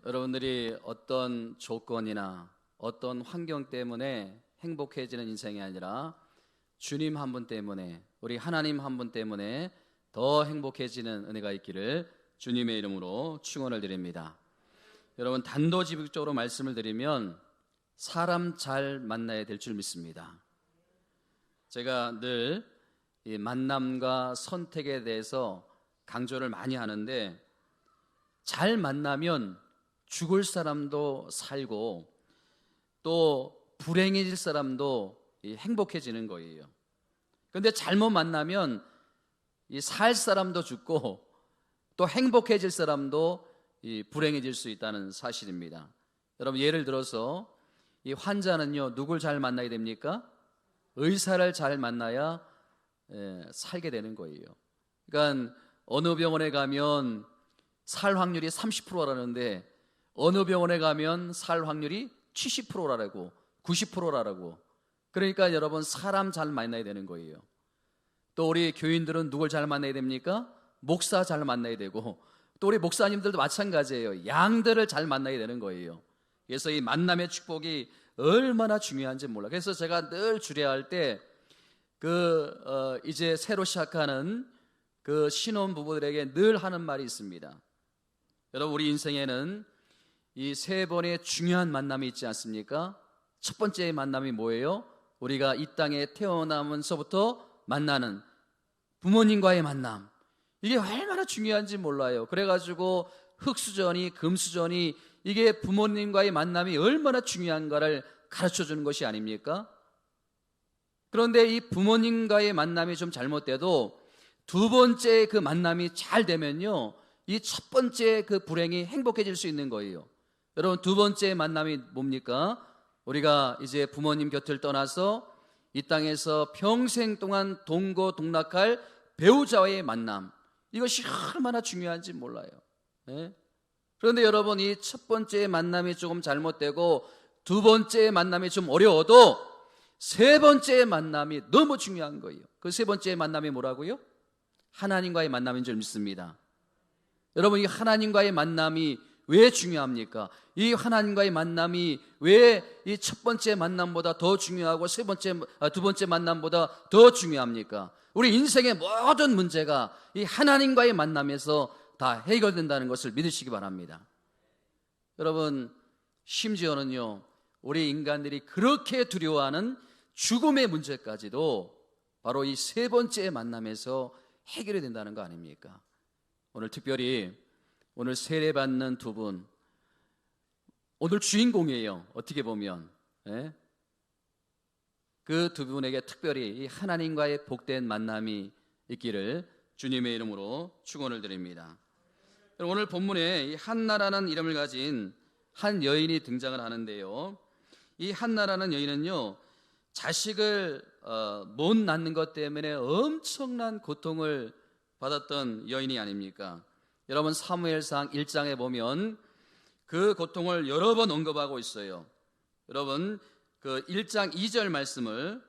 여러분들이 어떤 조건이나 어떤 환경 때문에 행복해지는 인생이 아니라 주님 한 분 때문에, 우리 하나님 한 분 때문에 더 행복해지는 은혜가 있기를 주님의 이름으로 축원을 드립니다. 여러분, 단도직입적으로 말씀을 드리면 사람 잘 만나야 될 줄 믿습니다. 제가 늘 이 만남과 선택에 대해서 강조를 많이 하는데, 잘 만나면 죽을 사람도 살고 또 불행해질 사람도 행복해지는 거예요. 그런데 잘못 만나면 살 사람도 죽고 또 행복해질 사람도 불행해질 수 있다는 사실입니다. 여러분, 예를 들어서 이 환자는요, 누굴 잘 만나야 됩니까? 의사를 잘 만나야 살게 되는 거예요. 그러니까 어느 병원에 가면 살 확률이 30%라는데 어느 병원에 가면 살 확률이 70%라고 90%라고. 그러니까 여러분, 사람 잘 만나야 되는 거예요. 또 우리 교인들은 누굴 잘 만나야 됩니까? 목사 잘 만나야 되고, 또 우리 목사님들도 마찬가지예요. 양들을 잘 만나야 되는 거예요. 그래서 이 만남의 축복이 얼마나 중요한지 몰라. 그래서 제가 늘 주례할 때 이제 새로 시작하는 그 신혼 부부들에게 늘 하는 말이 있습니다. 여러분, 우리 인생에는 이 세 번의 중요한 만남이 있지 않습니까? 첫 번째 만남이 뭐예요? 우리가 이 땅에 태어나면서부터 만나는 부모님과의 만남. 이게 얼마나 중요한지 몰라요. 그래가지고 흙수저니 금수저니 이게 부모님과의 만남이 얼마나 중요한가를 가르쳐주는 것이 아닙니까? 그런데 이 부모님과의 만남이 좀 잘못돼도 두 번째 그 만남이 잘 되면요, 이 첫 번째 그 불행이 행복해질 수 있는 거예요. 여러분, 두 번째 만남이 뭡니까? 우리가 이제 부모님 곁을 떠나서 이 땅에서 평생 동안 동거동락할 배우자와의 만남. 이것이 얼마나 중요한지 몰라요. 네? 그런데 여러분, 이 첫 번째 만남이 조금 잘못되고 두 번째 만남이 좀 어려워도 세 번째 만남이 너무 중요한 거예요. 그 세 번째 만남이 뭐라고요? 하나님과의 만남인 줄 믿습니다. 여러분, 이 하나님과의 만남이 왜 중요합니까? 이 하나님과의 만남이 왜 이 첫 번째 만남보다 더 중요하고 두 번째 만남보다 더 중요합니까? 우리 인생의 모든 문제가 이 하나님과의 만남에서 다 해결된다는 것을 믿으시기 바랍니다. 여러분, 심지어는요, 우리 인간들이 그렇게 두려워하는 죽음의 문제까지도 바로 이 세 번째 만남에서 해결이 된다는 거 아닙니까? 오늘 특별히 오늘 세례받는 두 분, 오늘 주인공이에요. 어떻게 보면 그 두 분에게 특별히 이 하나님과의 복된 만남이 있기를 주님의 이름으로 축원을 드립니다. 오늘 본문에 이 한나라는 이름을 가진 한 여인이 등장을 하는데요, 이 한나라는 여인은요, 자식을 못 낳는 것 때문에 엄청난 고통을 받았던 여인이 아닙니까? 여러분, 사무엘상 1장에 보면 그 고통을 여러 번 언급하고 있어요. 여러분, 그 1장 2절 말씀을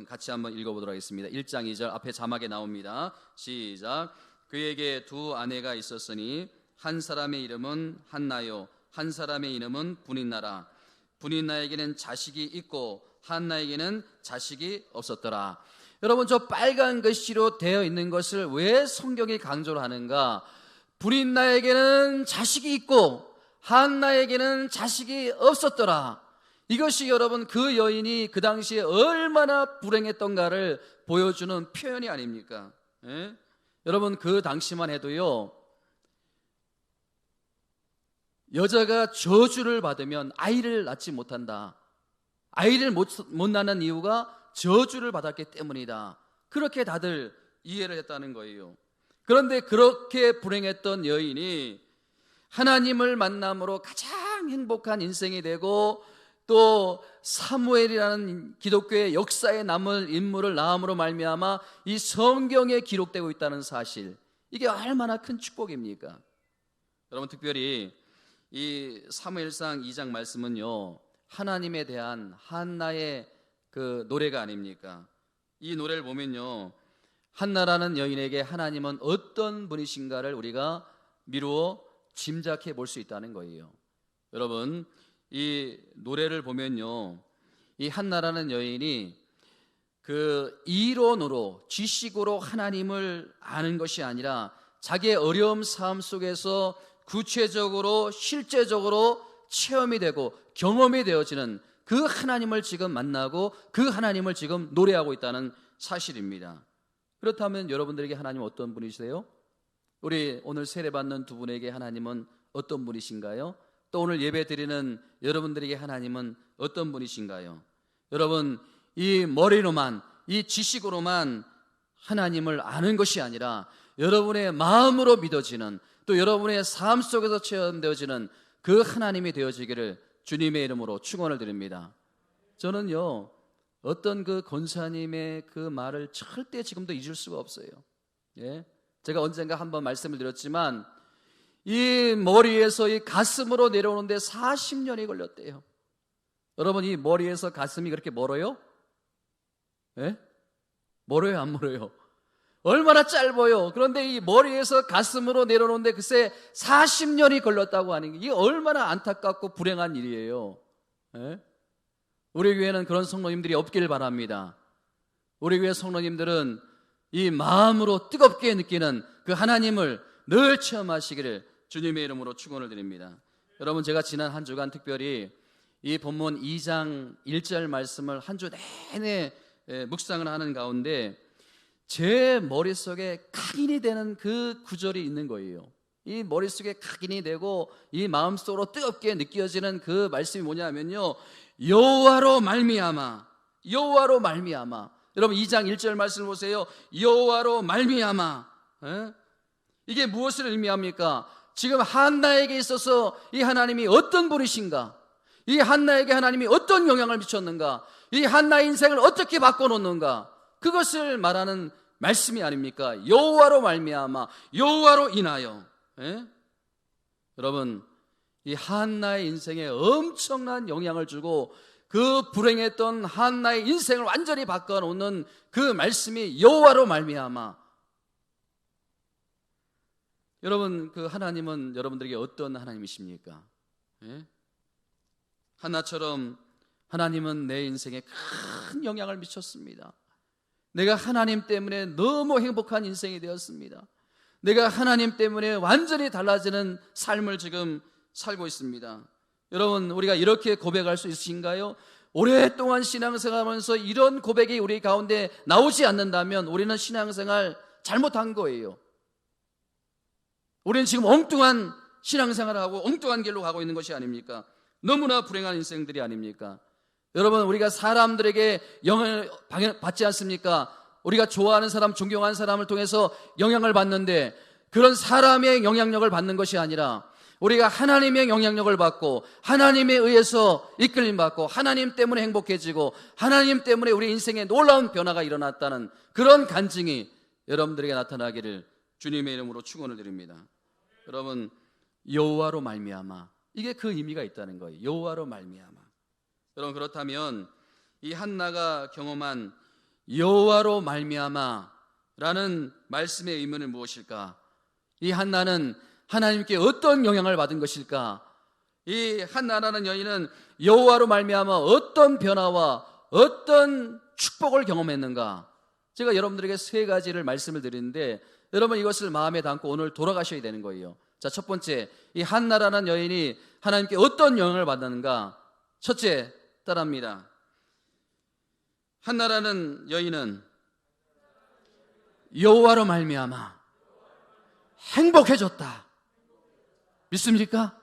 같이 한번 읽어보도록 하겠습니다. 1장 2절 앞에 자막에 나옵니다. 시작. 그에게 두 아내가 있었으니 한 사람의 이름은 한나요, 한 사람의 이름은 분인나라. 분인나에게는 자식이 있고 한나에게는 자식이 없었더라. 여러분, 저 빨간 글씨로 되어 있는 것을 왜 성경이 강조를 하는가? 분인나에게는 자식이 있고 한나에게는 자식이 없었더라. 이것이 여러분, 그 여인이 그 당시에 얼마나 불행했던가를 보여주는 표현이 아닙니까? 여러분, 그 당시만 해도요, 여자가 저주를 받으면 아이를 낳지 못한다. 아이를 못 낳는 이유가 저주를 받았기 때문이다. 그렇게 다들 이해를 했다는 거예요. 그런데 그렇게 불행했던 여인이 하나님을 만남으로 가장 행복한 인생이 되고 또 사무엘이라는 기독교의 역사에 남을 인물을 낳음으로 말미암아 이 성경에 기록되고 있다는 사실, 이게 얼마나 큰 축복입니까? 여러분, 특별히 이 사무엘상 2장 말씀은요, 하나님에 대한 한나의 그 노래가 아닙니까? 이 노래를 보면요, 한나라는 여인에게 하나님은 어떤 분이신가를 우리가 미루어 짐작해 볼 수 있다는 거예요. 여러분, 이 노래를 보면요, 이 한나라는 여인이 그 이론으로, 지식으로 하나님을 아는 것이 아니라 자기의 어려움 삶 속에서 구체적으로 실제적으로 체험이 되고 경험이 되어지는 그 하나님을 지금 만나고 그 하나님을 지금 노래하고 있다는 사실입니다. 그렇다면 여러분들에게 하나님은 어떤 분이세요? 우리 오늘 세례받는 두 분에게 하나님은 어떤 분이신가요? 또 오늘 예배 드리는 여러분들에게 하나님은 어떤 분이신가요? 여러분, 이 머리로만, 이 지식으로만 하나님을 아는 것이 아니라 여러분의 마음으로 믿어지는, 또 여러분의 삶 속에서 체험되어지는 그 하나님이 되어지기를 주님의 이름으로 축원을 드립니다. 저는요, 어떤 그 권사님의 그 말을 절대 지금도 잊을 수가 없어요. 예? 제가 언젠가 한번 말씀을 드렸지만 이 머리에서 이 가슴으로 내려오는데 40년이 걸렸대요. 여러분, 이 머리에서 가슴이 그렇게 멀어요? 예? 멀어요, 안 멀어요? 얼마나 짧아요. 그런데 이 머리에서 가슴으로 내려오는데 글쎄 40년이 걸렸다고 하는 게 이게 얼마나 안타깝고 불행한 일이에요. 예? 우리 교회는 그런 성도님들이 없길 바랍니다. 우리 교회 성도님들은 이 마음으로 뜨겁게 느끼는 그 하나님을 늘 체험하시기를 주님의 이름으로 축원을 드립니다. 여러분, 제가 지난 한 주간 특별히 이 본문 2장 1절 말씀을 한 주 내내 묵상을 하는 가운데 제 머릿속에 각인이 되는 그 구절이 있는 거예요. 이 머릿속에 각인이 되고 이 마음속으로 뜨겁게 느껴지는 그 말씀이 뭐냐면요, 여호와로 말미암아, 여호와로 말미암아. 여러분, 2장 1절 말씀을 보세요. 여호와로 말미암아. 이게 무엇을 의미합니까? 지금 한나에게 있어서 이 하나님이 어떤 분이신가, 이 한나에게 하나님이 어떤 영향을 미쳤는가, 이 한나의 인생을 어떻게 바꿔놓는가, 그것을 말하는 말씀이 아닙니까? 여호와로 말미암아, 여호와로 인하여. 여러분, 이 한나의 인생에 엄청난 영향을 주고 그 불행했던 한나의 인생을 완전히 바꿔놓는 그 말씀이 여호와로 말미암아. 여러분, 그 하나님은 여러분들에게 어떤 하나님이십니까? 한나처럼 하나님은 내 인생에 큰 영향을 미쳤습니다. 내가 하나님 때문에 너무 행복한 인생이 되었습니다. 내가 하나님 때문에 완전히 달라지는 삶을 지금 살고 있습니다. 여러분, 우리가 이렇게 고백할 수 있으신가요? 오랫동안 신앙생활하면서 이런 고백이 우리 가운데 나오지 않는다면 우리는 신앙생활 잘못한 거예요. 우리는 지금 엉뚱한 신앙생활을 하고 엉뚱한 길로 가고 있는 것이 아닙니까? 너무나 불행한 인생들이 아닙니까? 여러분, 우리가 사람들에게 영향을 받지 않습니까? 우리가 좋아하는 사람, 존경하는 사람을 통해서 영향을 받는데 그런 사람의 영향력을 받는 것이 아니라 우리가 하나님의 영향력을 받고 하나님에 의해서 이끌림 받고 하나님 때문에 행복해지고 하나님 때문에 우리 인생에 놀라운 변화가 일어났다는 그런 간증이 여러분들에게 나타나기를 주님의 이름으로 축원을 드립니다. 여러분, 여호와로 말미암아, 이게 그 의미가 있다는 거예요. 여호와로 말미암아. 여러분, 그렇다면 이 한나가 경험한 여호와로 말미암아라는 말씀의 의미는 무엇일까? 이 한나는 하나님께 어떤 영향을 받은 것일까? 이 한나라는 여인은 여호와로 말미암아 어떤 변화와 어떤 축복을 경험했는가? 제가 여러분들에게 세 가지를 말씀을 드리는데 여러분, 이것을 마음에 담고 오늘 돌아가셔야 되는 거예요. 자, 첫 번째, 이 한나라는 여인이 하나님께 어떤 영향을 받았는가? 첫째, 따라합니다. 한나라는 여인은 여호와로 말미암아 행복해졌다. 믿습니까?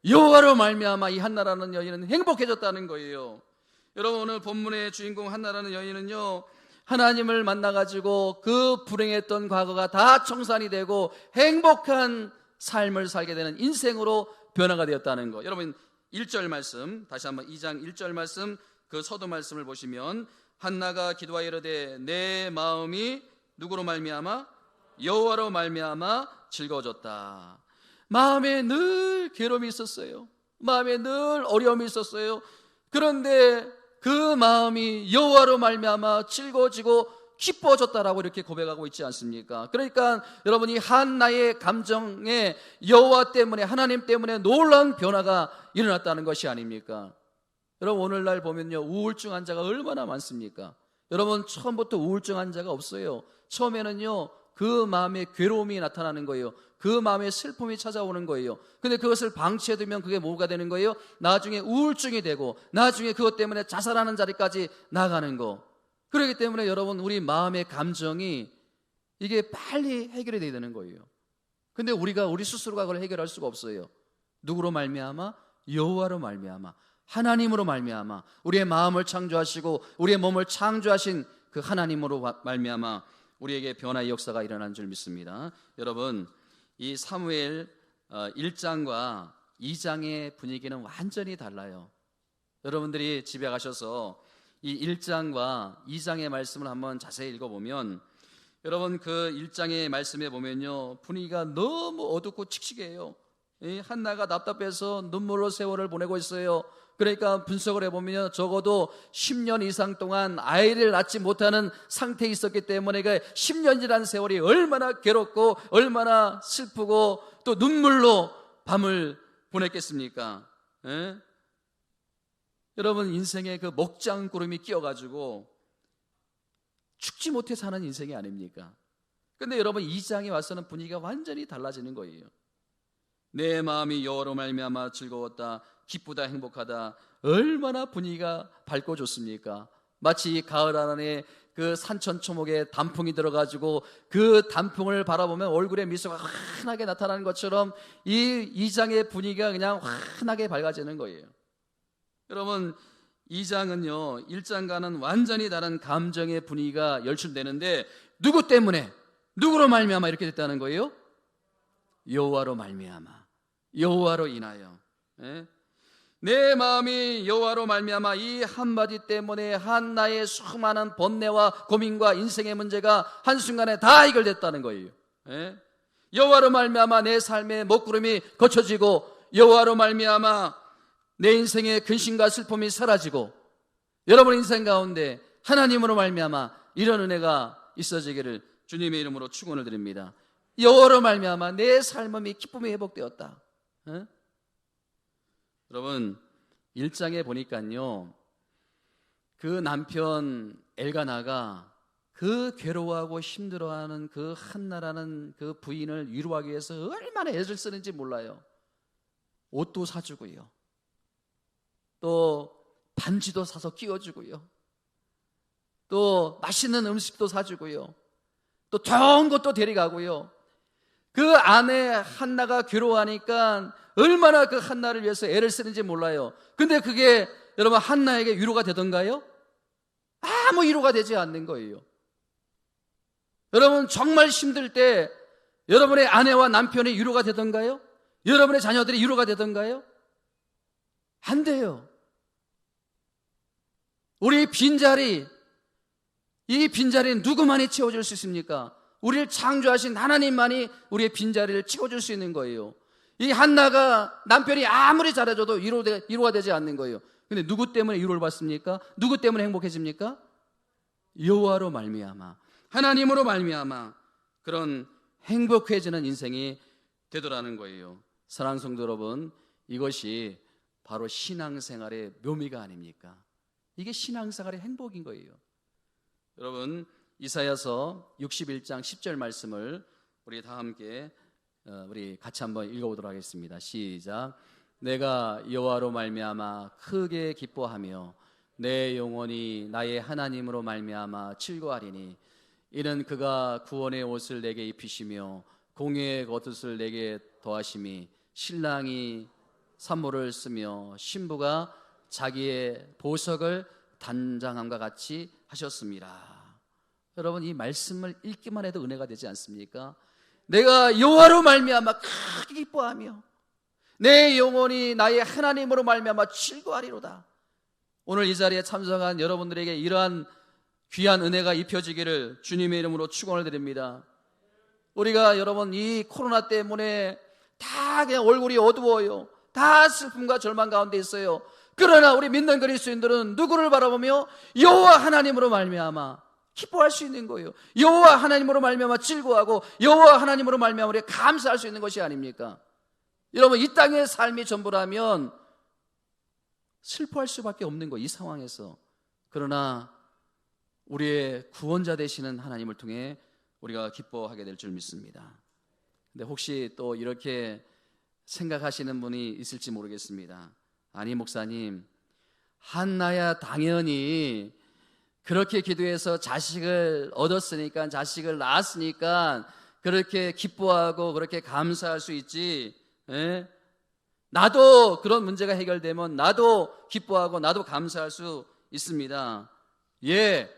여호와로 말미암아 이 한나라는 여인은 행복해졌다는 거예요. 여러분, 오늘 본문의 주인공 한나라는 여인은요, 하나님을 만나가지고 그 불행했던 과거가 다 청산이 되고 행복한 삶을 살게 되는 인생으로 변화가 되었다는 거. 여러분, 1절 말씀, 다시 한번 2장 1절 말씀, 그 서두 말씀을 보시면 한나가 기도하여 이르되 내 마음이 누구로 말미암아? 여호와로 말미암아 즐거워졌다. 마음에 늘 괴로움이 있었어요. 마음에 늘 어려움이 있었어요. 그런데 그 마음이 여호와로 말미암아 즐거워지고 기뻐졌다라고 이렇게 고백하고 있지 않습니까? 그러니까 여러분이 한나의 감정에 여호와 때문에, 하나님 때문에 놀라운 변화가 일어났다는 것이 아닙니까? 여러분, 오늘날 보면요, 우울증 환자가 얼마나 많습니까? 여러분, 처음부터 우울증 환자가 없어요. 처음에는요, 그 마음에 괴로움이 나타나는 거예요. 그 마음에 슬픔이 찾아오는 거예요. 근데 그것을 방치해두면 그게 뭐가 되는 거예요? 나중에 우울증이 되고, 나중에 그것 때문에 자살하는 자리까지 나가는 거. 그렇기 때문에 여러분, 우리 마음의 감정이 이게 빨리 해결이 돼야 되는 거예요. 근데 우리 스스로가 그걸 해결할 수가 없어요. 누구로 말미암아? 여호와로 말미암아, 하나님으로 말미암아, 우리의 마음을 창조하시고 우리의 몸을 창조하신 그 하나님으로 말미암아 우리에게 변화의 역사가 일어난 줄 믿습니다. 여러분, 이 사무엘 1장과 2장의 분위기는 완전히 달라요. 여러분들이 집에 가셔서 이 1장과 2장의 말씀을 한번 자세히 읽어보면, 여러분, 그 1장의 말씀에 보면요, 분위기가 너무 어둡고 칙칙해요. 한나가 답답해서 눈물로 세월을 보내고 있어요. 그러니까 분석을 해보면 적어도 10년 이상 동안 아이를 낳지 못하는 상태에 있었기 때문에 그 10년이라는 세월이 얼마나 괴롭고 얼마나 슬프고 또 눈물로 밤을 보냈겠습니까? 에? 여러분, 인생에 그 먹장구름이 끼어가지고 죽지 못해 사는 인생이 아닙니까? 근데 여러분, 2장에 와서는 분위기가 완전히 달라지는 거예요. 내 마음이 여호와로 말미암아 즐거웠다, 기쁘다, 행복하다. 얼마나 분위기가 밝고 좋습니까? 마치 가을 안에 그 산천초목에 단풍이 들어가지고 그 단풍을 바라보면 얼굴에 미소가 환하게 나타나는 것처럼 이 2장의 분위기가 그냥 환하게 밝아지는 거예요. 여러분, 2장은요 1장과는 완전히 다른 감정의 분위기가 연출되는데, 누구 때문에, 누구로 말미암아 이렇게 됐다는 거예요? 여호와로 말미암아, 여호와로 인하여. 내 마음이 여호와로 말미암아, 이 한마디 때문에 한나의 수많은 번뇌와 고민과 인생의 문제가 한순간에 다 해결됐다는 거예요. 여호와로 말미암아 내 삶의 먹구름이 거쳐지고, 여호와로 말미암아 내 인생의 근심과 슬픔이 사라지고, 여러분 인생 가운데 하나님으로 말미암아 이런 은혜가 있어지기를 주님의 이름으로 축원을 드립니다. 여호와로 말미암아 내 삶이 기쁨이 회복되었다. 여러분, 1장에 보니까요, 그 남편 엘가나가 그 괴로워하고 힘들어하는 그 한나라는 그 부인을 위로하기 위해서 얼마나 애를 쓰는지 몰라요. 옷도 사주고요, 또 반지도 사서 끼워주고요, 또 맛있는 음식도 사주고요, 또 좋은 것도 데려가고요. 그 아내 한나가 괴로워하니까 얼마나 그 한나를 위해서 애를 쓰는지 몰라요. 근데 그게 여러분 한나에게 위로가 되던가요? 아무 위로가 되지 않는 거예요. 여러분, 정말 힘들 때 여러분의 아내와 남편이 위로가 되던가요? 여러분의 자녀들이 위로가 되던가요? 안 돼요. 우리 빈자리, 이 빈자리는 누구만이 채워줄 수 있습니까? 우리를 창조하신 하나님만이 우리의 빈자리를 채워줄 수 있는 거예요. 이 한나가 남편이 아무리 잘해줘도 위로가 되지 않는 거예요. 근데 누구 때문에 위로를 받습니까? 누구 때문에 행복해집니까? 여호와로 말미암아, 하나님으로 말미암아 그런 행복해지는 인생이 되더라는 거예요. 사랑하는 성도 여러분, 이것이 바로 신앙생활의 묘미가 아닙니까? 이게 신앙생활의 행복인 거예요. 여러분, 이사야서 61장 10절 말씀을 우리 다 함께 우리 같이 한번 읽어보도록 하겠습니다. 시작. 내가 여호와로 말미암아 크게 기뻐하며 내 영혼이 나의 하나님으로 말미암아 즐거워하리니, 이는 그가 구원의 옷을 내게 입히시며 공의의 겉옷을 내게 더하심이, 신랑이 산모를 쓰며 신부가 자기의 보석을 단장함과 같이 하셨습니다. 여러분, 이 말씀을 읽기만 해도 은혜가 되지 않습니까? 내가 여호와로 말미암아 크게 기뻐하며 내 영혼이 나의 하나님으로 말미암아 즐거워하리로다. 오늘 이 자리에 참석한 여러분들에게 이러한 귀한 은혜가 입혀지기를 주님의 이름으로 축원을 드립니다. 우리가 여러분 이 코로나 때문에 다 그냥 얼굴이 어두워요. 다 슬픔과 절망 가운데 있어요. 그러나 우리 믿는 그리스도인들은 누구를 바라보며 여호와 하나님으로 말미암아 기뻐할 수 있는 거예요. 여호와 하나님으로 말미암아 즐거워하고 여호와 하나님으로 말미암아 우리가 감사할 수 있는 것이 아닙니까? 여러분, 이 땅의 삶이 전부라면 슬퍼할 수밖에 없는 거예요, 이 상황에서. 그러나 우리의 구원자 되시는 하나님을 통해 우리가 기뻐하게 될 줄 믿습니다. 근데 혹시 또 이렇게 생각하시는 분이 있을지 모르겠습니다. 아니, 목사님, 한나야 당연히 그렇게 기도해서 자식을 얻었으니까, 자식을 낳았으니까 그렇게 기뻐하고 그렇게 감사할 수 있지. 에? 나도 그런 문제가 해결되면 나도 기뻐하고 나도 감사할 수 있습니다. 예,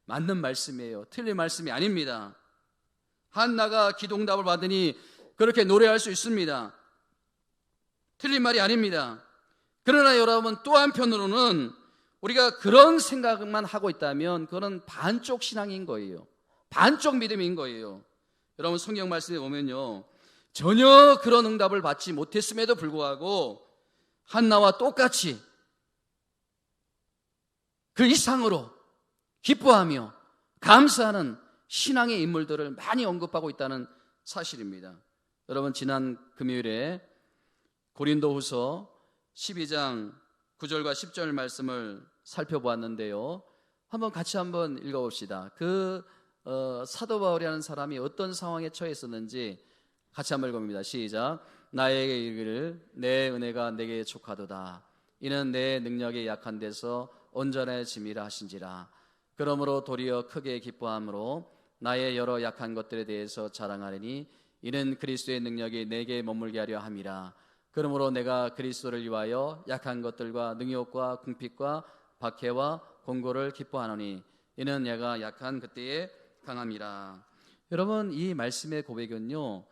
맞는 말씀이에요. 틀린 말씀이 아닙니다. 한나가 기도응답을 받으니 그렇게 노래할 수 있습니다. 틀린 말이 아닙니다. 그러나 여러분, 또 한편으로는 우리가 그런 생각만 하고 있다면 그건 반쪽 신앙인 거예요. 반쪽 믿음인 거예요. 여러분, 성경 말씀에 보면요, 전혀 그런 응답을 받지 못했음에도 불구하고 한나와 똑같이 그 이상으로 기뻐하며 감사하는 신앙의 인물들을 많이 언급하고 있다는 사실입니다. 여러분, 지난 금요일에 고린도후서 12장 9절과 10절 말씀을 살펴보았는데요, 한번 같이 한번 읽어봅시다. 사도 바울이라는 사람이 어떤 상황에 처해 있었는지 같이 한번 읽어봅니다. 시작. 나에게 이르기를 내 은혜가 내게 족하도다. 이는 내 능력이 약한 데서 온전해짐이라 하신지라. 그러므로 도리어 크게 기뻐함으로 나의 여러 약한 것들에 대해서 자랑하리니 이는 그리스도의 능력이 내게 머물게 하려 함이라. 그러므로 내가 그리스도를 위하여 약한 것들과 능욕과 궁핍과 박해와 공고를 기뻐하노니 이는 내가 약한 그때에 강함이라. 여러분, 이 말씀의 고백은요,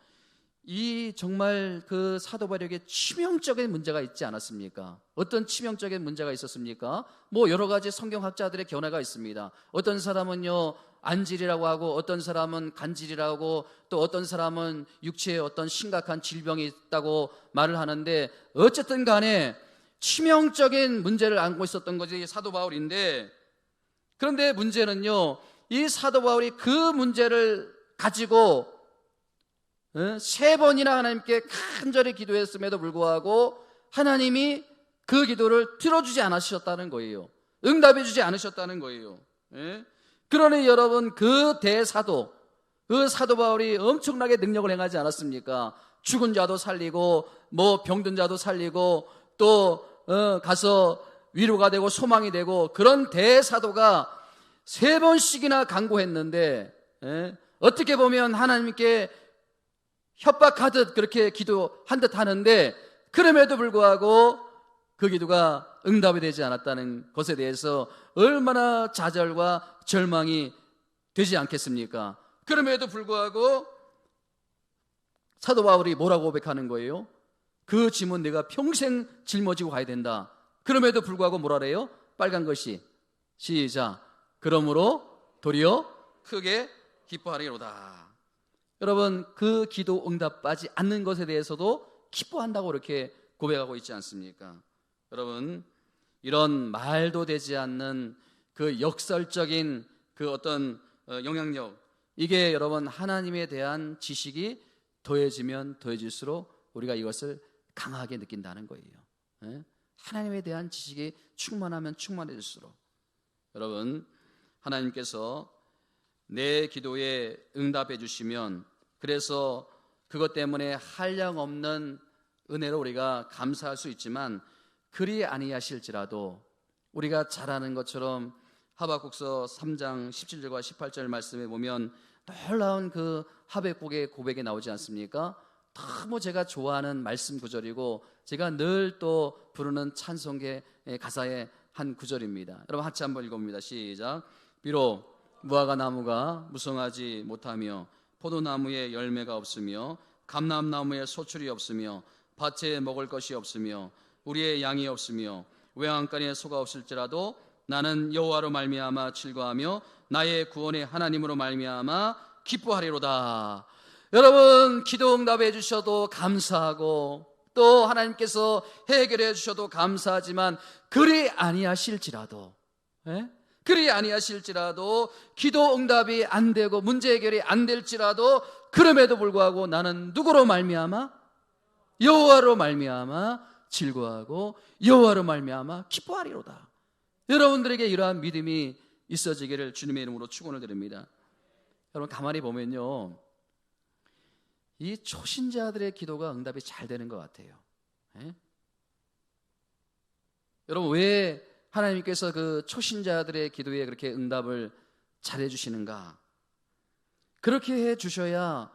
이 정말 그 사도 바울에게 치명적인 문제가 있지 않았습니까? 어떤 치명적인 문제가 있었습니까? 여러 가지 성경학자들의 견해가 있습니다. 어떤 사람은요, 안질이라고 하고, 어떤 사람은 간질이라고, 또 어떤 사람은 육체에 어떤 심각한 질병이 있다고 말을 하는데, 어쨌든 간에 치명적인 문제를 안고 있었던 것이 사도 바울인데, 그런데 문제는요, 이 사도 바울이 그 문제를 가지고 3번이나 하나님께 간절히 기도했음에도 불구하고 하나님이 그 기도를 들어주지 않으셨다는 거예요. 응답해 주지 않으셨다는 거예요. 그러니 여러분, 그 대사도, 그 사도 바울이 엄청나게 능력을 행하지 않았습니까? 죽은 자도 살리고 병든 자도 살리고 또 가서 위로가 되고 소망이 되고, 그런 대사도가 3번씩이나 간구했는데, 어떻게 보면 하나님께 협박하듯 그렇게 기도한 듯 하는데, 그럼에도 불구하고 그 기도가 응답이 되지 않았다는 것에 대해서 얼마나 좌절과 절망이 되지 않겠습니까? 그럼에도 불구하고 사도 바울이 뭐라고 고백하는 거예요? 그 짐은 내가 평생 짊어지고 가야 된다. 그럼에도 불구하고 뭐라 그래요? 빨간 것이, 시작, 그러므로 도리어 크게 기뻐하리로다. 여러분, 그 기도 응답받지 않는 것에 대해서도 기뻐한다고 이렇게 고백하고 있지 않습니까? 여러분, 이런 말도 되지 않는 그 역설적인 그 어떤 영향력, 이게 여러분 하나님에 대한 지식이 더해지면 더해질수록 우리가 이것을 강하게 느낀다는 거예요. 하나님에 대한 지식이 충만하면 충만해질수록, 여러분, 하나님께서 내 기도에 응답해 주시면, 그래서 그것 때문에 한량없는 은혜로 우리가 감사할 수 있지만, 그리 아니하실지라도 우리가 잘 아는 것처럼 하박국서 3장 17절과 18절 말씀에 보면 놀라운 그 하박국의 고백이 나오지 않습니까? 너무 제가 좋아하는 말씀 구절이고 제가 늘 또 부르는 찬송의 가사의 한 구절입니다. 여러분, 같이 한번 읽어봅니다. 시작. 비록 무화과 나무가 무성하지 못하며 포도나무에 열매가 없으며 감람나무에 소출이 없으며 밭에 먹을 것이 없으며 우리의 양이 없으며 외양간에 소가 없을지라도 나는 여호와로 말미암아 즐거하며 나의 구원의 하나님으로 말미암아 기뻐하리로다. 여러분, 기도 응답해 주셔도 감사하고 또 하나님께서 해결해 주셔도 감사하지만, 그리 아니하실지라도, 그리 아니하실지라도 기도 응답이 안 되고 문제 해결이 안 될지라도 그럼에도 불구하고 나는 누구로 말미암아? 여호와로 말미암아 즐거워하고 여호와로 말미암아 기뻐하리로다. 여러분들에게 이러한 믿음이 있어지기를 주님의 이름으로 축원을 드립니다. 여러분 가만히 보면요, 이 초신자들의 기도가 응답이 잘 되는 것 같아요. 예? 여러분 왜 하나님께서 그 초신자들의 기도에 그렇게 응답을 잘해 주시는가? 그렇게 해 주셔야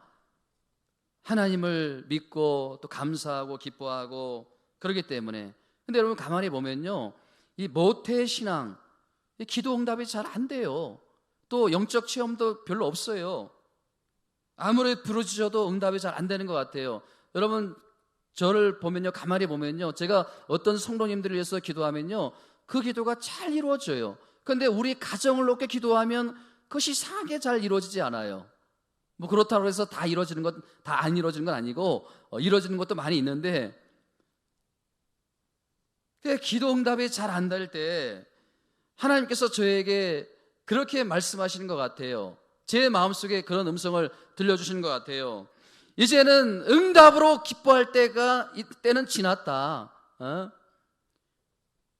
하나님을 믿고 또 감사하고 기뻐하고 그러기 때문에. 근데 여러분 가만히 보면요, 이 모태 신앙, 이 기도 응답이 잘 안 돼요. 또 영적 체험도 별로 없어요. 아무리 부르짖어도 응답이 잘 안 되는 것 같아요. 여러분 저를 보면요, 가만히 보면요, 제가 어떤 성도님들을 위해서 기도하면요, 그 기도가 잘 이루어져요. 그런데 우리 가정을 놓고 기도하면 그것이 이상하게 잘 이루어지지 않아요. 뭐 그렇다고 해서 다 이루어지는 것, 다 안 이루어지는 건 아니고 이루어지는 것도 많이 있는데, 기도 응답이 잘 안 될 때 하나님께서 저에게 그렇게 말씀하시는 것 같아요. 제 마음속에 그런 음성을 들려주시는 것 같아요. 이제는 응답으로 기뻐할 때는 지났다.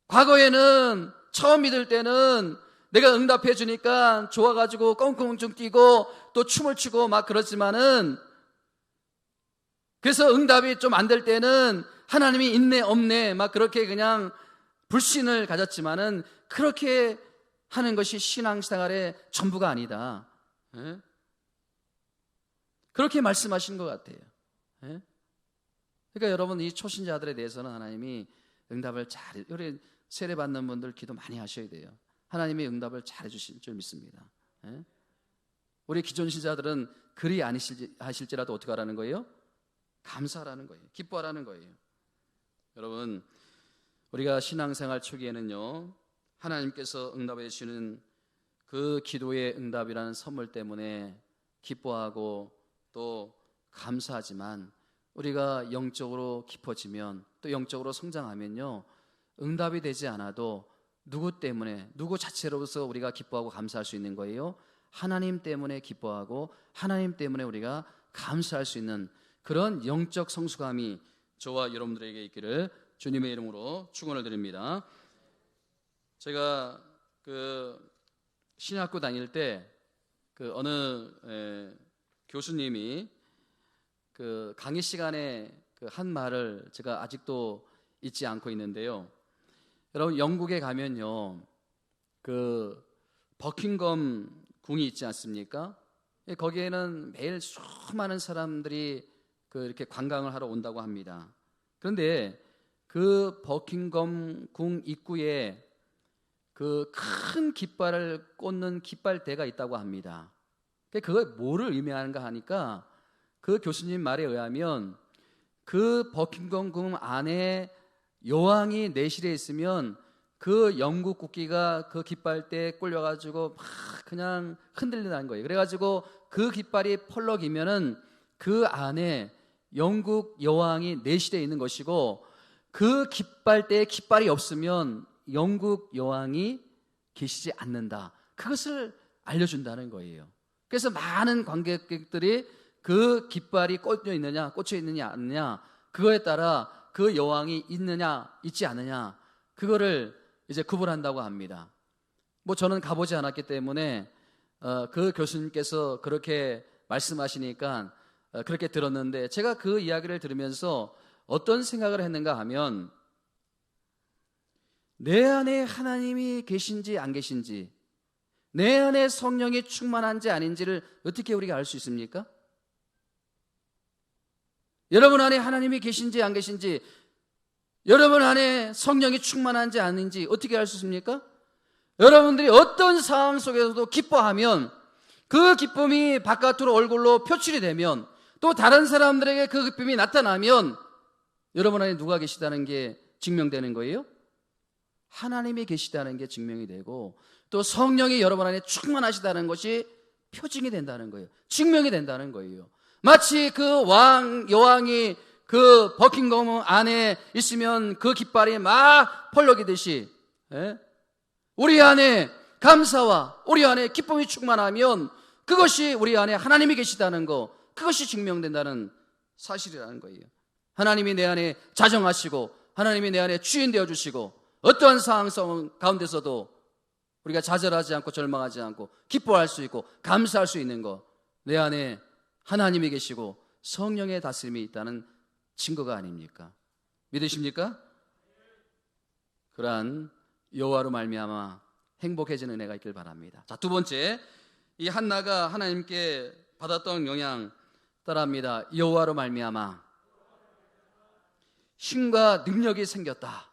과거에는 처음 믿을 때는 내가 응답해 주니까 좋아가지고 꽁꽁 뛰고 또 춤을 추고 막 그러지만은, 그래서 응답이 좀 안 될 때는 하나님이 있네 없네 막 그렇게 그냥 불신을 가졌지만은, 그렇게 하는 것이 신앙생활의 전부가 아니다. 그렇게 말씀하신 것 같아요. 그러니까 여러분 이 초신자들에 대해서는 하나님이 응답을 잘, 우리 세례 받는 분들 기도 많이 하셔야 돼요. 하나님이 응답을 잘 해주실 줄 믿습니다. 우리 기존 신자들은 그리 아니하실지라도 어떻게 하라는 거예요? 감사하라는 거예요. 기뻐하라는 거예요. 여러분 우리가 신앙생활 초기에는요, 하나님께서 응답해 주시는 그 기도의 응답이라는 선물 때문에 기뻐하고 또 감사하지만, 우리가 영적으로 깊어지면 또 영적으로 성장하면요, 응답이 되지 않아도 누구 때문에, 누구 자체로서 우리가 기뻐하고 감사할 수 있는 거예요? 하나님 때문에 기뻐하고 하나님 때문에 우리가 감사할 수 있는 그런 영적 성숙함이 저와 여러분들에게 있기를 주님의 이름으로 축원을 드립니다. 제가 신학교 다닐 때 어느 교수님이 강의 시간에 한 말을 제가 아직도 잊지 않고 있는데요. 여러분 영국에 가면요, 버킹엄 궁이 있지 않습니까? 거기에는 매일 수많은 사람들이 이렇게 관광을 하러 온다고 합니다. 그런데 그 버킹엄 궁 입구에 큰 깃발을 꽂는 깃발대가 있다고 합니다. 그게 뭐를 의미하는가 하니까, 그 교수님 말에 의하면 그 버킹엄 궁 안에 여왕이 내실에 있으면 그 영국 국기가 그 깃발대에 꼴려가지고 막 그냥 흔들린다는 거예요. 그래가지고 그 깃발이 펄럭이면은 그 안에 영국 여왕이 내실에 있는 것이고, 그 깃발대에 깃발이 없으면 영국 여왕이 계시지 않는다. 그것을 알려준다는 거예요. 그래서 많은 관객들이 그 깃발이 꽂혀 있느냐 않느냐, 그거에 따라 그 여왕이 있느냐 있지 않느냐, 그거를 이제 구분한다고 합니다. 뭐 저는 가보지 않았기 때문에 그 교수님께서 그렇게 말씀하시니까 그렇게 들었는데, 제가 그 이야기를 들으면서 어떤 생각을 했는가 하면, 내 안에 하나님이 계신지 안 계신지, 내 안에 성령이 충만한지 아닌지를 어떻게 우리가 알 수 있습니까? 여러분 안에 하나님이 계신지 안 계신지, 여러분 안에 성령이 충만한지 아닌지 어떻게 알 수 있습니까? 여러분들이 어떤 상황 속에서도 기뻐하면, 그 기쁨이 바깥으로 얼굴로 표출이 되면, 또 다른 사람들에게 그 기쁨이 나타나면 여러분 안에 누가 계시다는 게 증명되는 거예요? 하나님이 계시다는 게 증명이 되고, 또 성령이 여러분 안에 충만하시다는 것이 표징이 된다는 거예요. 증명이 된다는 거예요. 마치 그 여왕이 그 버킹엄 안에 있으면 그 깃발이 막 펄럭이듯이, 우리 안에 감사와 우리 안에 기쁨이 충만하면 그것이 우리 안에 하나님이 계시다는 거, 그것이 증명된다는 사실이라는 거예요. 하나님이 내 안에 자정하시고 하나님이 내 안에 주인 되어주시고 어떠한 상황 가운데서도 우리가 좌절하지 않고 절망하지 않고 기뻐할 수 있고 감사할 수 있는 거, 내 안에 하나님이 계시고 성령의 다스림이 있다는 증거가 아닙니까? 믿으십니까? 그러한 여호와로 말미암아 행복해지는 은혜가 있길 바랍니다. 자, 두 번째, 이 한나가 하나님께 받았던 영향 따라합니다. 여호와로 말미암아 힘과 능력이 생겼다.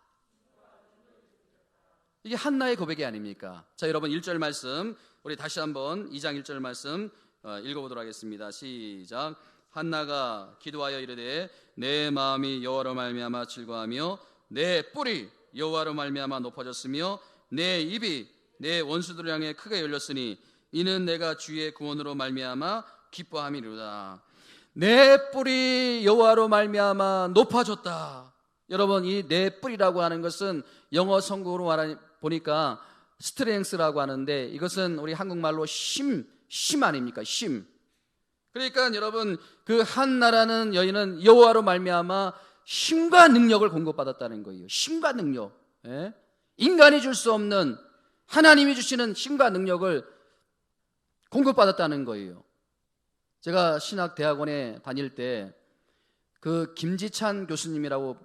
이게 한나의 고백이 아닙니까? 자, 여러분 1절 말씀 우리 다시 한번 2장 1절 말씀 읽어보도록 하겠습니다. 시작. 한나가 기도하여 이르되 내 마음이 여호와로 말미암아 즐거하며 내 뿔이 여호와로 말미암아 높아졌으며 내 입이 내 원수들을 향해 크게 열렸으니 이는 내가 주의 구원으로 말미암아 기뻐함이로다. 내 뿔이 여호와로 말미암아 높아졌다. 여러분, 이 내 뿔이라고 하는 것은 영어 성경으로 보니까 스트렝스라고 하는데 이것은 우리 한국말로 힘 아닙니까? 힘. 그러니까 여러분, 그 한나라는 여인은 여호와로 말미암아 힘과 능력을 공급받았다는 거예요. 힘과 능력. 예? 인간이 줄 수 없는 하나님이 주시는 힘과 능력을 공급받았다는 거예요. 제가 신학대학원에 다닐 때 그 김지찬 교수님이라고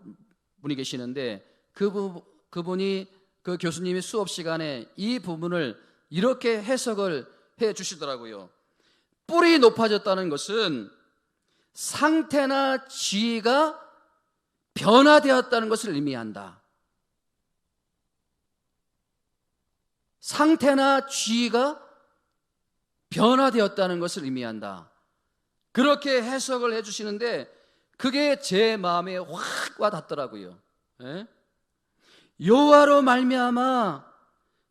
분이 계시는데 그분이 그 교수님이 수업 시간에 이 부분을 이렇게 해석을 해 주시더라고요. 뿔이 높아졌다는 것은 상태나 지위가 변화되었다는 것을 의미한다. 상태나 지위가 변화되었다는 것을 의미한다. 그렇게 해석을 해주시는데 그게 제 마음에 확 와닿더라고요. 예? 여호와로 말미암아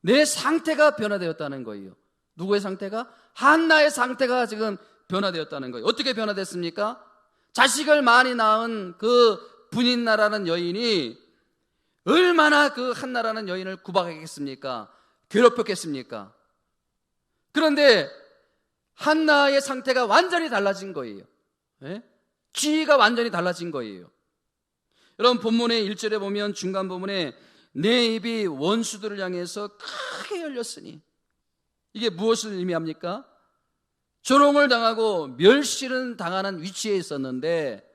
내 상태가 변화되었다는 거예요. 누구의 상태가? 한나의 상태가 지금 변화되었다는 거예요. 어떻게 변화됐습니까? 자식을 많이 낳은 그 분인나라는 여인이 얼마나 그 한나라는 여인을 구박했겠습니까? 괴롭혔겠습니까? 그런데 한나의 상태가 완전히 달라진 거예요. 예? 지위가 완전히 달라진 거예요. 여러분, 본문의 1절에 보면 중간 부분에 내 입이 원수들을 향해서 크게 열렸으니, 이게 무엇을 의미합니까? 조롱을 당하고 멸시를 당하는 위치에 있었는데,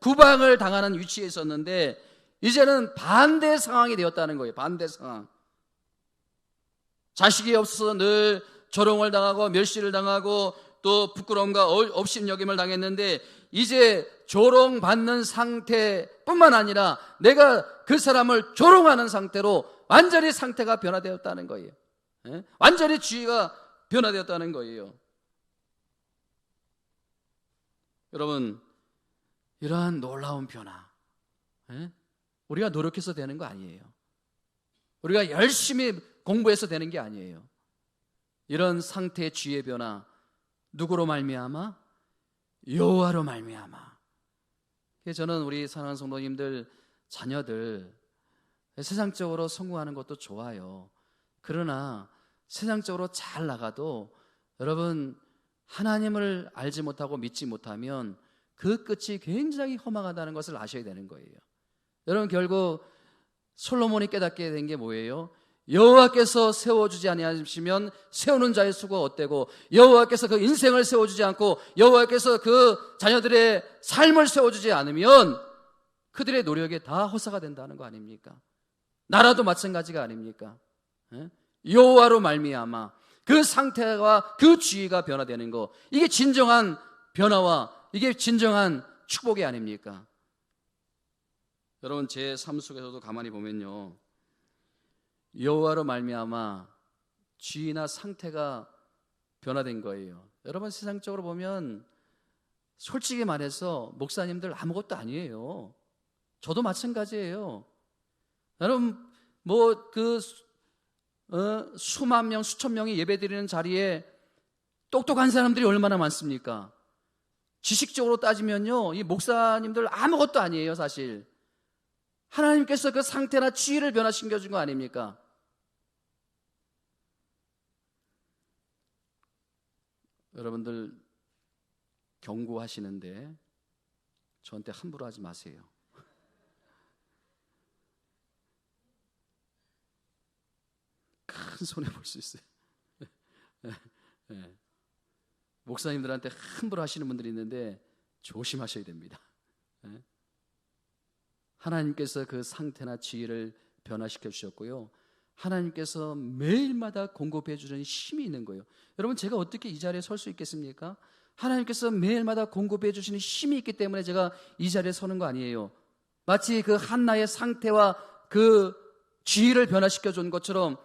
구박을 당하는 위치에 있었는데 이제는 반대 상황이 되었다는 거예요. 반대 상황. 자식이 없어서 늘 조롱을 당하고 멸시를 당하고 또 부끄러움과 업신여김을 당했는데 이제 조롱받는 상태뿐만 아니라 내가 그 사람을 조롱하는 상태로 완전히 상태가 변화되었다는 거예요. 완전히 지위가 변화되었다는 거예요. 여러분, 이러한 놀라운 변화, 우리가 노력해서 되는 거 아니에요. 우리가 열심히 공부해서 되는 게 아니에요. 이런 상태의 지위의 변화, 누구로 말미암아? 여호와로 말미암아. 저는 우리 사랑하는 성도님들, 자녀들 세상적으로 성공하는 것도 좋아요. 그러나 세상적으로 잘 나가도 여러분, 하나님을 알지 못하고 믿지 못하면 그 끝이 굉장히 험악하다는 것을 아셔야 되는 거예요. 여러분, 결국 솔로몬이 깨닫게 된 게 뭐예요? 여호와께서 세워주지 아니하시면 세우는 자의 수고가 헛되고, 여호와께서 그 인생을 세워주지 않고 여호와께서 그 자녀들의 삶을 세워주지 않으면 그들의 노력이 다 허사가 된다는 거 아닙니까? 나라도 마찬가지가 아닙니까? 여호와로 말미암아 그 상태와 그 지위가 변화되는 거, 이게 진정한 변화와 이게 진정한 축복이 아닙니까? 여러분, 제 삶 속에서도 가만히 보면요, 여호와로 말미암아 지위나 상태가 변화된 거예요. 여러분, 세상적으로 보면 솔직히 말해서 목사님들 아무것도 아니에요. 저도 마찬가지예요. 여러분, 수만 명, 수천 명이 예배드리는 자리에 똑똑한 사람들이 얼마나 많습니까? 지식적으로 따지면요, 이 목사님들 아무것도 아니에요, 사실. 하나님께서 그 상태나 지위를 변화시켜준 거 아닙니까? 여러분들 경고하시는데 저한테 함부로 하지 마세요. 큰 손해 볼 수 있어요. 네. 목사님들한테 함부로 하시는 분들이 있는데 조심하셔야 됩니다. 네. 하나님께서 그 상태나 지위를 변화시켜 주셨고요, 하나님께서 매일마다 공급해 주는 힘이 있는 거예요. 여러분, 제가 어떻게 이 자리에 설 수 있겠습니까? 하나님께서 매일마다 공급해 주시는 힘이 있기 때문에 제가 이 자리에 서는 거 아니에요. 마치 그 한나의 상태와 그 지위를 변화시켜 준 것처럼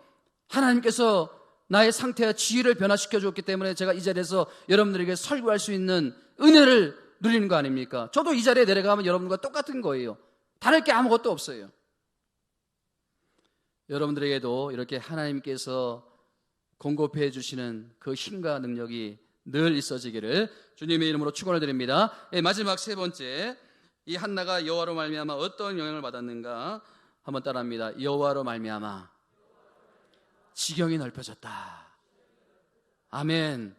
하나님께서 나의 상태와 지위를 변화시켜 줬기 때문에 제가 이 자리에서 여러분들에게 설교할 수 있는 은혜를 누리는 거 아닙니까? 저도 이 자리에 내려가면 여러분과 똑같은 거예요. 다를 게 아무것도 없어요. 여러분들에게도 이렇게 하나님께서 공급해 주시는 그 힘과 능력이 늘 있어지기를 주님의 이름으로 축원을 드립니다. 마지막 세 번째, 이 한나가 여호와로 말미암아 어떤 영향을 받았는가 한번 따라합니다. 여호와로 말미암아 지경이 넓혀졌다. 아멘.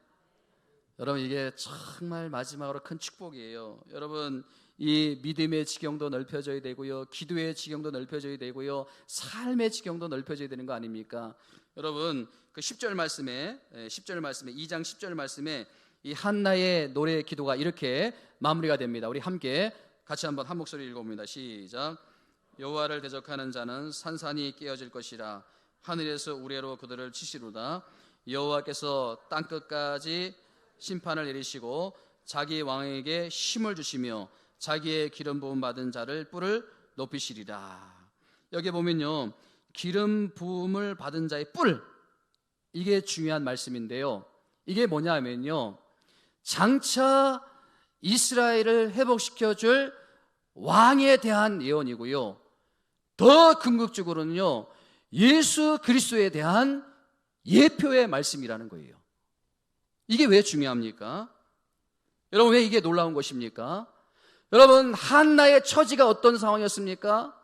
여러분, 이게 정말 마지막으로 큰 축복이에요. 여러분, 이 믿음의 지경도 넓혀져야 되고요, 기도의 지경도 넓혀져야 되고요, 삶의 지경도 넓혀져야 되는 거 아닙니까? 여러분, 그 10절 말씀에 2장 10절 말씀에 이 한나의 노래 기도가 이렇게 마무리가 됩니다. 우리 함께 같이 한번 한 목소리 읽어봅니다. 시작. 여호와를 대적하는 자는 산산이 깨어질 것이라. 하늘에서 우레로 그들을 치시루다. 여호와께서 땅끝까지 심판을 내리시고 자기 왕에게 힘을 주시며 자기의 기름 부음 받은 자를 뿔을 높이시리라. 여기 보면요, 기름 부음을 받은 자의 뿔, 이게 중요한 말씀인데요, 이게 뭐냐면요, 장차 이스라엘을 회복시켜줄 왕에 대한 예언이고요, 더 궁극적으로는요 예수 그리스도에 대한 예표의 말씀이라는 거예요. 이게 왜 중요합니까? 여러분, 왜 이게 놀라운 것입니까? 여러분, 한나의 처지가 어떤 상황이었습니까?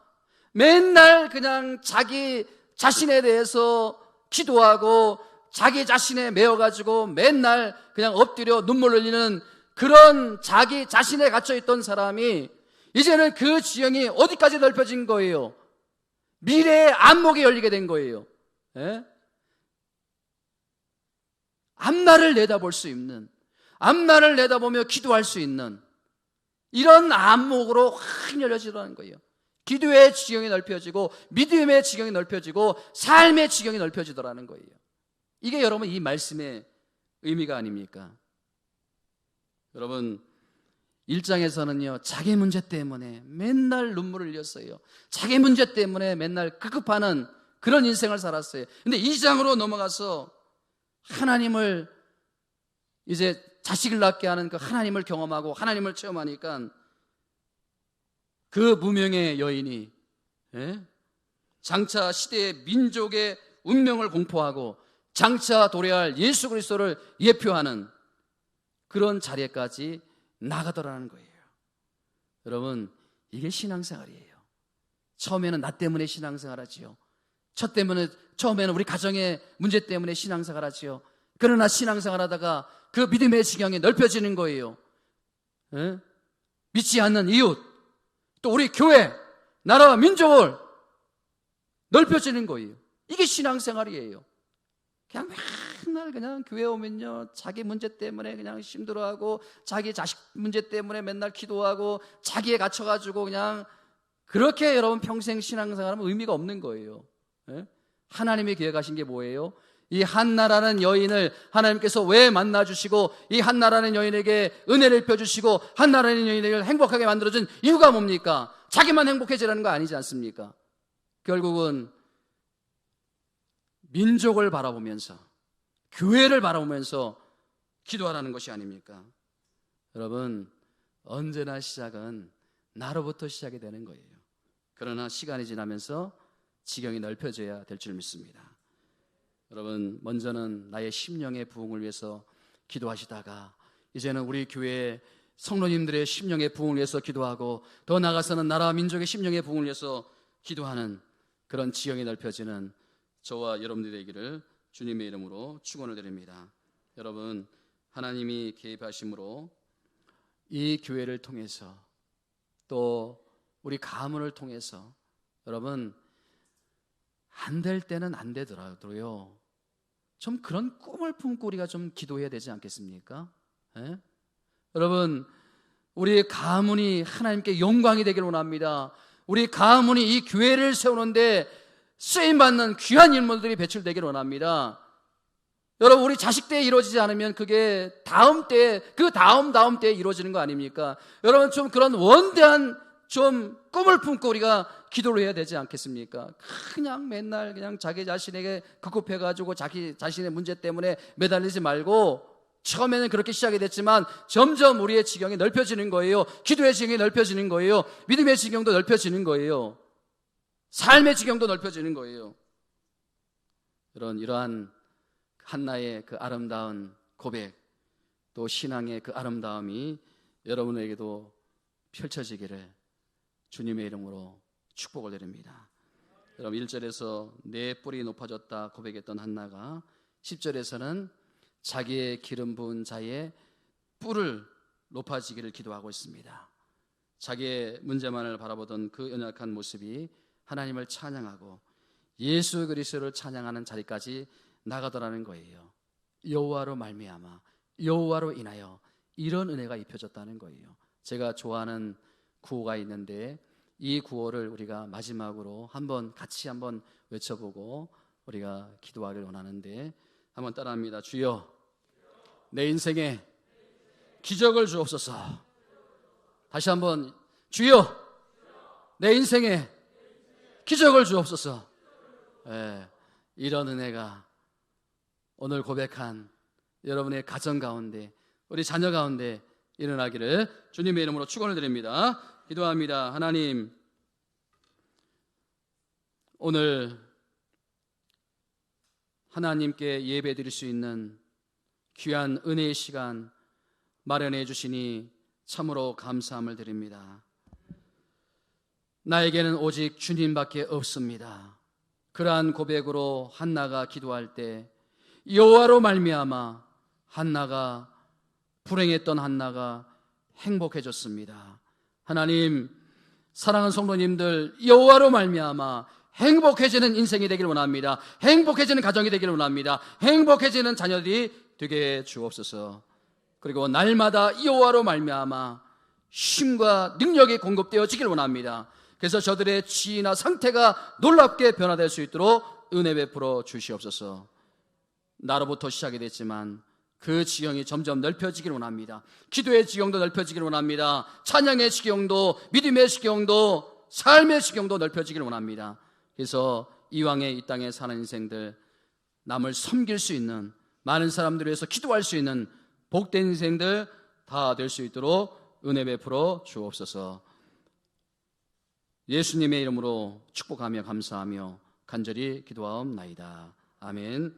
맨날 그냥 자기 자신에 대해서 기도하고 자기 자신에 매여가지고 맨날 그냥 엎드려 눈물 흘리는 그런 자기 자신에 갇혀있던 사람이 이제는 그 지형이 어디까지 넓혀진 거예요? 미래의 안목이 열리게 된 거예요. 예? 앞날을 내다볼 수 있는, 앞날을 내다보며 기도할 수 있는 이런 안목으로 확 열려지라는 거예요. 기도의 지경이 넓혀지고 믿음의 지경이 넓혀지고 삶의 지경이 넓혀지더라는 거예요. 이게 여러분 이 말씀의 의미가 아닙니까? 여러분, 1장에서는요 자기 문제 때문에 맨날 눈물을 흘렸어요. 자기 문제 때문에 맨날 급급하는 그런 인생을 살았어요. 근데 2장으로 넘어가서 하나님을 이제 자식을 낳게 하는 그 하나님을 경험하고 하나님을 체험하니까 그 무명의 여인이 장차 시대의 민족의 운명을 공포하고 장차 도래할 예수 그리스도를 예표하는 그런 자리에까지 나가더라는 거예요. 여러분, 이게 신앙생활이에요. 처음에는 나 때문에 신앙생활하지요. 처음에는 우리 가정의 문제 때문에 신앙생활하지요. 그러나 신앙생활하다가 그 믿음의 지경이 넓혀지는 거예요. 믿지 않는 이웃, 또 우리 교회, 나라와 민족을 넓혀지는 거예요. 이게 신앙생활이에요. 그냥 맨날 그냥 교회 오면요 자기 문제 때문에 그냥 힘들어하고 자기 자식 문제 때문에 맨날 기도하고 자기에 갇혀가지고 그냥 그렇게 여러분 평생 신앙생활하면 의미가 없는 거예요. 하나님이 계획하신 게 뭐예요? 이 한나라는 여인을 하나님께서 왜 만나주시고 이 한나라는 여인에게 은혜를 펴주시고 한나라는 여인을 행복하게 만들어준 이유가 뭡니까? 자기만 행복해지라는 거 아니지 않습니까? 결국은 민족을 바라보면서 교회를 바라보면서 기도하라는 것이 아닙니까? 여러분, 언제나 시작은 나로부터 시작이 되는 거예요. 그러나 시간이 지나면서 지경이 넓혀져야 될 줄 믿습니다. 여러분, 먼저는 나의 심령의 부흥을 위해서 기도하시다가 이제는 우리 교회 성도님들의 심령의 부흥을 위해서 기도하고 더 나아가서는 나라와 민족의 심령의 부흥을 위해서 기도하는 그런 지경이 넓혀지는 저와 여러분들의 되기를 주님의 이름으로 축원을 드립니다. 여러분, 하나님이 개입하심으로 이 교회를 통해서 또 우리 가문을 통해서 여러분 안 될 때는 안 되더라도요 좀 그런 꿈을 품고 우리가 좀 기도해야 되지 않겠습니까? 예? 여러분 우리 가문이 하나님께 영광이 되기를 원합니다. 우리 가문이 이 교회를 세우는데 쓰임받는 귀한 인물들이 배출되기를 원합니다. 여러분 우리 자식 때에 이루어지지 않으면 그게 다음 때에 그 다음 때에 이루어지는 거 아닙니까? 여러분 좀 그런 원대한 좀 꿈을 품고 우리가 기도를 해야 되지 않겠습니까? 그냥 맨날 그냥 자기 자신에게 급급해가지고 자기 자신의 문제 때문에 매달리지 말고 처음에는 그렇게 시작이 됐지만 점점 우리의 지경이 넓혀지는 거예요. 기도의 지경이 넓혀지는 거예요. 믿음의 지경도 넓혀지는 거예요. 삶의 지경도 넓혀지는 거예요. 이러한 한나의 그 아름다운 고백 또 신앙의 그 아름다움이 여러분에게도 펼쳐지기를 주님의 이름으로 축복을 드립니다. 여러분 1절에서 내 뿔이 높아졌다 고백했던 한나가 10절에서는 자기의 기름 부은 자의 뿔을 높아지기를 기도하고 있습니다. 자기의 문제만을 바라보던 그 연약한 모습이 하나님을 찬양하고 예수 그리스도를 찬양하는 자리까지 나가더라는 거예요. 여호와로 말미암아 여호와로 인하여 이런 은혜가 입혀졌다는 거예요. 제가 좋아하는 구호가 있는데 이 구호를 우리가 마지막으로 같이 한번 외쳐보고 우리가 기도하기를 원하는데 한번 따라합니다. 주여 내 인생에 기적을 주옵소서. 다시 한번 주여 내 인생에 기적을 주옵소서. 이런 은혜가 오늘 고백한 여러분의 가정 가운데 우리 자녀 가운데 일어나기를 주님의 이름으로 축원을 드립니다. 기도합니다. 하나님 오늘 하나님께 예배 드릴 수 있는 귀한 은혜의 시간 마련해 주시니 참으로 감사함을 드립니다. 나에게는 오직 주님밖에 없습니다. 그러한 고백으로 한나가 기도할 때 여호와로 말미암아 한나가 불행했던 한나가 행복해졌습니다. 하나님 사랑하는 성도님들 여호와로 말미암아 행복해지는 인생이 되기를 원합니다. 행복해지는 가정이 되기를 원합니다. 행복해지는 자녀들이 되게 해 주옵소서. 그리고 날마다 여호와로 말미암아 힘과 능력이 공급되어지기를 원합니다. 그래서 저들의 지위나 상태가 놀랍게 변화될 수 있도록 은혜 베풀어 주시옵소서. 나로부터 시작이 됐지만 그 지경이 점점 넓혀지기를 원합니다. 기도의 지경도 넓혀지기를 원합니다. 찬양의 지경도 믿음의 지경도 삶의 지경도 넓혀지기를 원합니다. 그래서 이왕의 이 땅에 사는 인생들 남을 섬길 수 있는 많은 사람들을 위해서 기도할 수 있는 복된 인생들 다 될 수 있도록 은혜 베풀어 주옵소서. 예수님의 이름으로 축복하며 감사하며 간절히 기도하옵나이다. 아멘.